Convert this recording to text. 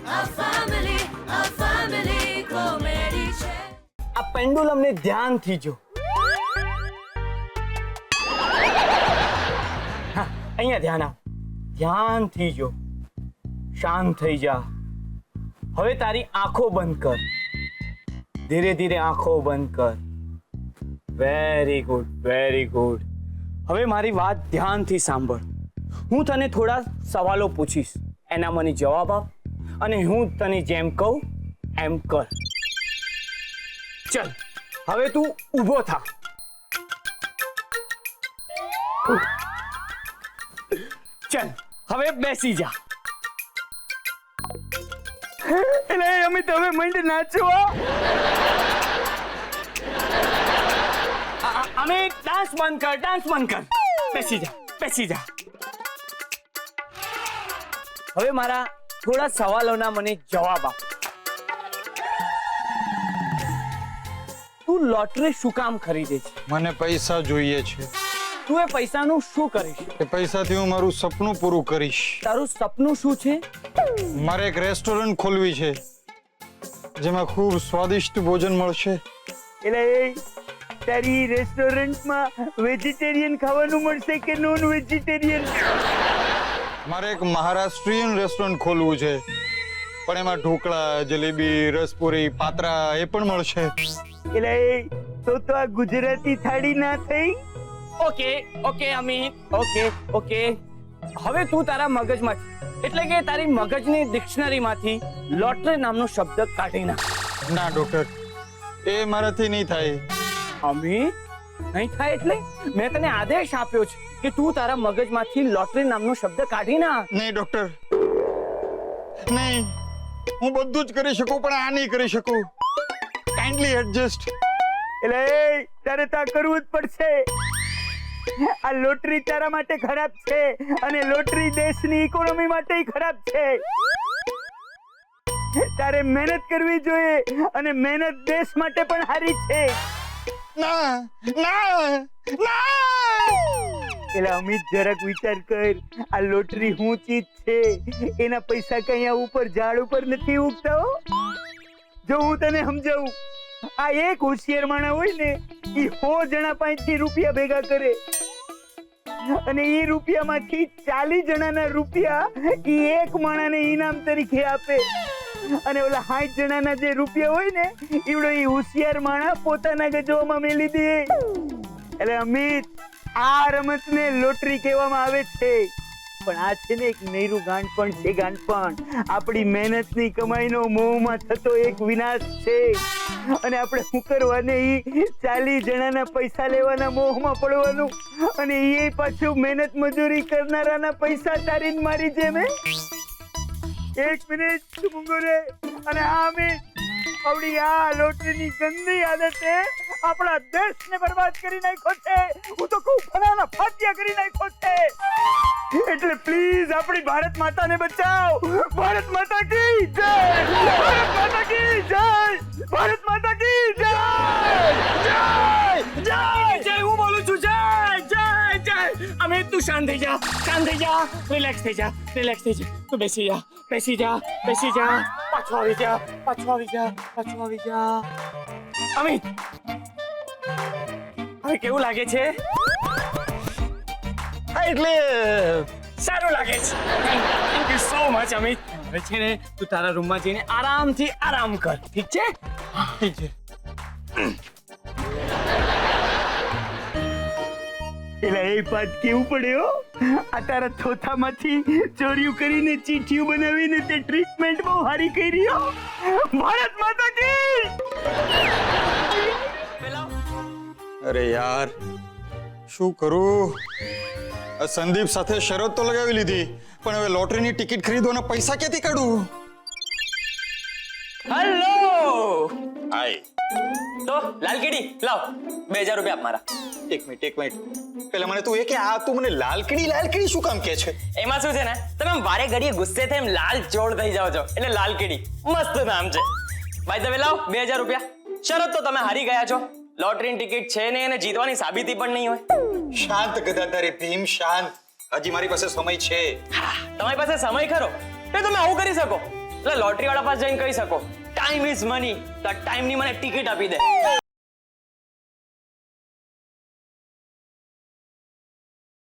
આ પેન્ડુલમ ને ધ્યાનથી જો. હા, અહીંયા ધ્યાન આપ. ધ્યાનથી જો. શાંત થઈ જા. હવે તારી આંખો બંધ કર. ધીરે ધીરે આંખો બંધ કર. Very good, very good. હવે મારી વાત ધ્યાનથી સાંભળ. હું તને થોડા સવાલો પૂછીશ, એના મને જવાબ આપ અને હું તને જેમ કહું એમ કર. ચલ, હવે તું ઊભો થા. ચલ, હવે બેસી જા. એટલે અમે તમે મંડ નાચો. અમે ડાન્સ બંધ કર, ડાન્સ બંધ કર. બેસી જા, બેસી જા. હવે મારા થોડા સવાલોના મને જવાબ આપ. તું લોટરી શું કામ ખરીદે છે? મને પૈસા જોઈએ છે. તું એ પૈસાનું શું કરીશ? એ પૈસાથી હું મારું સપનું પૂરું કરીશ. તારું સપનું શું છે? મારે એક રેસ્ટોરન્ટ ખોલવી છે જેમાં ખૂબ સ્વાદિષ્ટ ભોજન મળશે. એટલે તારી રેસ્ટોરન્ટમાં વેજીટેરિયન ખાવાનું મળશે કે નોન વેજીટેરિયન? મારે એક મહારાષ્ટ્રીયન રેસ્ટોરન્ટ ખોલવું છે, પણ એમાં ઢોકળા, જલેબી, રસપુરી, પાત્રા એ પણ મળશે. એટલે તો આ ગુજરાતી થાળી ના થઈ? Okay okay Amit, okay okay. હવે તું તારા મગજમાં એટલે કે તારી મગજની ડિક્શનરીમાંથી લોટરી નામનો શબ્દ કાઢી નાખ. ના ડોક્ટર, એ મારાથી નહીં થાય. અમિત, નહીં થાય એટલે? મેં તને આદેશ આપ્યો છે કે તું તારા મગજમાંથી લોટરી નામનો શબ્દ કાઢી નાખ. નહીં ડોક્ટર, નહીં. હું બધું જ કરી શકું પણ આ નહીં કરી શકું. Kindly adjust. એટલે તારે તો આ કરવું જ પડશે. આ લોટરી તારા માટે ખરાબ છે અને લોટરી દેશની ઇકોનોમી માટે ખરાબ છે. તારે મહેનત કરવી જોઈએ અને મહેનત દેશ માટે પણ સારી છે. ના ના ના. એટલે અમિત, જરાક વિચાર કર. આ લોટરી શું ચીજ છે? એના પૈસા કઈ અહીંયા ઉપર ઝાડ ઉપર નથી ઉગતા હો. જો હું તને સમજાવું, આ એક હોશિયાર માણસ હોય ને, એ 100 જણા પાસેથી રૂપિયા ભેગા કરે અને એ રૂપિયામાંથી 40 જણાના રૂપિયા એ એક માણસને ઇનામ તરીકે આપે અને ઓલા 60 જણાના જે રૂપિયા હોય ને, એવડો એ હોશિયાર માણસ પોતાના ગજવામાં મેલી દે. એટલે અમિત, આ રમતને લોટરી કહેવામાં આવે છે, પણ આ છે ને એક નૈરું ગાંડપણ છે. ગાંડપણ આપણી મહેનતની કમાઈનો મોહમાં થતો એક વિનાશ છે અને આપણે શું કરવાને, ઈ 40 જણાના પૈસા લેવાના મોહમાં પડવાનું અને એ પાછું મહેનત મજૂરી કરનારાના પૈસા તારીને મારી જેમ. એક મિનિટ મૂંગો રે. અને આ મિનિટ, આવડી આ લોટરીની ગંદી આદતે આપણા દેશને બરબાદ કરી નાખ્યો છે. હું તો કહું ફનાના ફાટિયા કરી નાખ્યો છે. એટલે પ્લીઝ આપણી ભારત માતાને બચાવ. ભારત માતા કી જય! ભારત માતા કી જય! ભારત માતા કી જય! જય જય જય! હું બોલું છું જય જય જય. અમિત, તું શાંત થઈ જા, શાંત થઈ જા. રિલેક્સ થઈ જા, રિલેક્સ થઈ જા. તું બેસી જા, બેસી જા, બેસી જા. પાછો આવી જા, પાછો આવી જા, પાછો આવી જા. અમિત, હવે કેવું લાગે છે? એટલે સારું લાગે છે. Thank you so much Amit. હવે છે ને તું તારા રૂમમાં જઈને આરામથી આરામ કર. ઠીક છે? ઠીક છે. એટલે એ પાઠ કેવું પડ્યો? આ તારા થોથામાંથી ચોરીઓ કરીને ચીઠીઓ બનાવીને તે ટ્રીટમેન્ટ બહુ સારી કરી હો. ભારત માતા કી! અરે યાર, શું કરું? સંદીપ સાથે શરત તો લગાવી લીધી, પણ હવે લોટરીની ટિકિટ ખરીદવાના પૈસા ક્યાંથી કાઢું? હેલો. હાય. તો લાલકીડી લાવ, 2000 રૂપિયા આપ મારા. એક મિનિટ. પેલા મને તું એ કે આ તું મને લાલકીડી શું કામ કે છે? એમાં શું છે ને, તમે વારે ઘડીએ ગુસ્સે થઈ એમ લાલ ચોળ થઈ જાવ છો, એટલે લાલકીડી મસ્ત નામ છે. ભાઈ તમે લાવ 2000 રૂપિયા. શરત તો તમે હારી ગયા છો. લોટરીની ટિકિટ છે ને એને જીતવાની સાબિતી પણ નહીં હોય. શાંત ગદાધારી ભીમ, શાંત. હજી મારી પાસે સમય છે. તમારી પાસે સમય ખરો તો તમે આવું કરી શકો. એટલે લોટરી વાળા પાસે જઈને કહી શકો ટાઈમ ઇઝ મની, તો ટાઈમની મને ટિકિટ આપી દે.